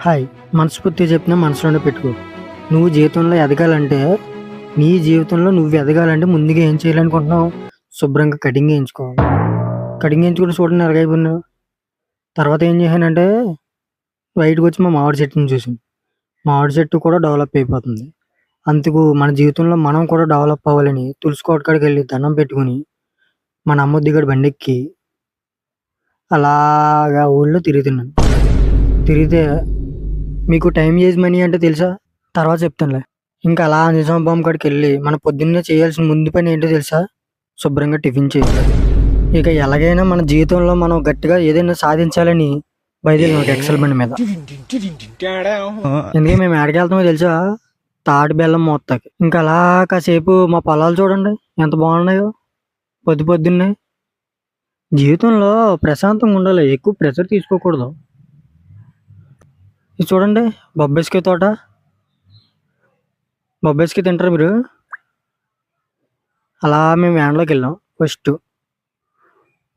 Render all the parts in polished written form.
Hi! మనస్ఫూర్తిగా చెప్తున్నా, మనసులోనే పెట్టుకో. నువ్వు జీవితంలో ఎదగాలంటే, నీ జీవితంలో నువ్వు ఎదగాలంటే ముందుగా ఏం చేయాలనుకుంటున్నావు? శుభ్రంగా కటింగ్ చేయించుకోవాలి. కటింగ్ చేయించుకొని చూడండి ఎలాగైపోయానో. తర్వాత ఏం చేశానంటే, బయటకొచ్చి మా మామిడి చెట్టుని చూసాను. మామిడి చెట్టు కూడా డెవలప్ అయిపోతుంది. అందుకు మన జీవితంలో మనం కూడా డెవలప్ అవ్వాలని తులసి కోట కాడికెళ్ళి దండం పెట్టుకొని, మన అమ్మోద్ది కాడ బండెక్కి అలాగా ఊళ్ళో తిరుగుతున్నాను. తిరిగితే మీకు టైమ్ ఈజ్ మనీ అంటే తెలుసా? తర్వాత చెప్తానులే. ఇంకా అలా నిజాం బాంబ్ కాడికెళ్ళి మనం పొద్దున్నే చేయాల్సిన ముందు పని ఏంటో తెలుసా? శుభ్రంగా టిఫిన్ చేయాలి. ఇక ఎలాగైనా మన జీవితంలో మనం గట్టిగా ఏదైనా సాధించాలని బయలుదేరాం ఒక ఎక్సెల్ బండి మీద. ఎందుకంటే మేము ఎక్కడికెళ్తామో తెలుసా? తాటి బెల్లం మోత్తాకి. ఇంకా అలా కాసేపు మా పొలాలు చూడండి ఎంత బాగున్నాయో పొద్దున్నే. జీవితంలో ప్రశాంతంగా ఉండాలి. ఎక్కువ ప్రెషర్ తీసుకోకూడదు. ఇది చూడండి బొబ్బాయికాయ తోట. బొబ్బాయికాయ తింటారా మీరు? అలా మేము వ్యాన్‌లోకెళ్ళాం ఫస్టు.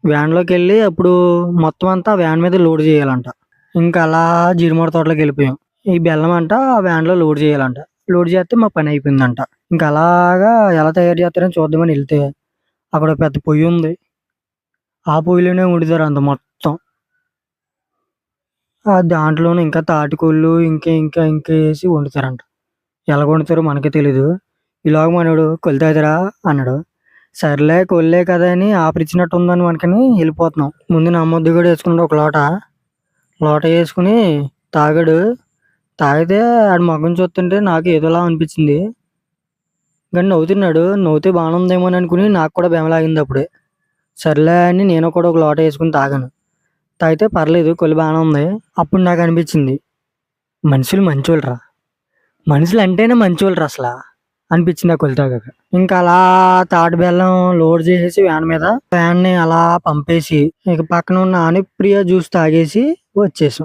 వ్యాన్‌లోకెళ్ళి అప్పుడు మొత్తం అంతా వ్యాన్ మీద లోడ్ చేయాలంట. ఇంకా అలా జీడిమాడ తోటలోకెళ్ళిపోయాం. ఈ బెల్లం అంట ఆ వ్యాన్‌లో లోడ్ చేయాలంట. లోడ్ చేస్తే మా పని అయిపోయిందంట. ఇంకా అలాగా ఎలా తయారు చేస్తారని చూద్దామని ఎళ్తే అక్కడ పెద్ద పొయ్యి ఉంది. ఆ పొయ్యిలోనే వండుతారు అంత మొత్తం. దాంట్లోనే ఇంకా తాటికూళ్ళు ఇంకా ఏసి వండుతారంట. ఎలాగ వండుతారో మనకే తెలీదు. ఈలోగా మనోడు "కొళ్లు తాగుతారా" అన్నాడు. సర్లే కొళ్ళే కదా అని ఆఫర్ ఉందని మనకని వెళ్ళిపోతున్నాం. ముందు నా ముద్దు కూడా వేసుకున్నాడు ఒక లోట. లోట వేసుకుని తాగాడు. తాగితే ఆడి మొఖం చూస్తుంటే నాకు ఏదోలా అనిపించింది. కానీ నవ్వుతున్నాడు. నవ్వుతే బాగానే ఉందేమో అని అనుకుని నాకు కూడా బెమలాగింది అప్పుడే. సర్లే అని నేను కూడా ఒక లోట వేసుకుని తాగాను. తాగితే పర్లేదు కొల్లు బాగానే ఉంది. అప్పుడు నాకు అనిపించింది మనుషులు మంచోళ్ళురా. మనుషులు అంటేనే మంచోళ్ళురా అసల అనిపించింది ఆ కొల్లు తాగాక. ఇంకా అలా తాటి బెల్లం లోడ్ చేసేసి వ్యాన్ మీద వ్యాన్ని అలా పంపేసి ఇక పక్కన ఉన్న అనుప్రియ జ్యూస్ తాగేసి వచ్చేసాం.